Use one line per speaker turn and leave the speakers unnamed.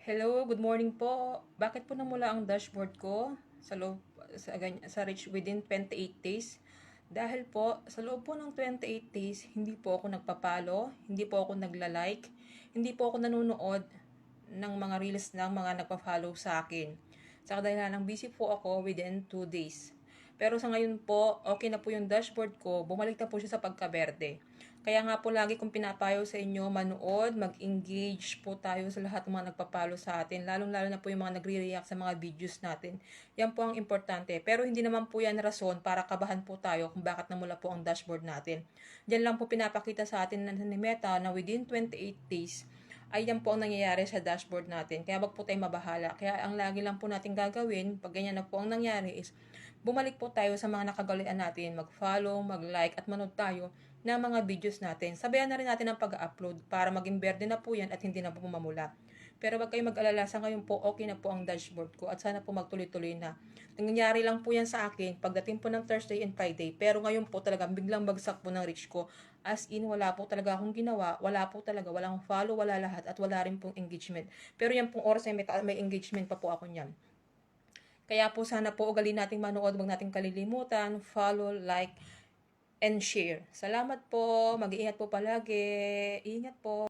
Hello, good morning po. Bakit po namula ang dashboard ko sa loob sa reach within 28 days? Dahil po sa loob po ng 28 days, hindi po ako nagpapalo, hindi po ako nagla-like, hindi po ako nanonood ng mga reels ng mga nagpa-follow sa akin. Sa kadahilan ng busy po ako within 2 days. Pero sa ngayon po, okay na po yung dashboard ko, bumalik na po siya sa pagkaberde. Kaya nga po lagi kong pinapayo sa inyo, manood, mag-engage po tayo sa lahat ng mga nagpapalo sa atin, lalong-lalo na po yung mga nagre-react sa mga videos natin. Yan po ang importante. Pero hindi naman po yan rason para kabahan po tayo kung bakit namula po ang dashboard natin. Diyan lang po pinapakita sa atin ni Meta na within 28 days, ay yan po ang nangyayari sa dashboard natin. Kaya wag po tayong mabahala. Kaya ang lagi lang po natin gagawin, pag ganyan na po ang nangyari is, bumalik po tayo sa mga nakagalian natin, mag-follow, mag-like, at manood tayo ng mga videos natin. Sabayan na rin natin ang pag-upload para maging berde na po yan at hindi na po mamula. Pero wag kayong mag-alala, sa ngayon po okay na po ang dashboard ko at sana po magtuloy-tuloy na. Nangyayari lang po yan sa akin pagdating po ng Thursday and Friday. Pero ngayon po talagang biglang bagsak po ng reach ko. As in, wala po talaga akong ginawa. Wala po talaga. Walang follow, wala lahat. At wala rin pong engagement. Pero yan pong oras ay may engagement pa po ako niyan. Kaya po sana po ugali nating manood. Huwag nating kalilimutan. Follow, like, and share. Salamat po. Mag-iingat po palagi. Ingat po.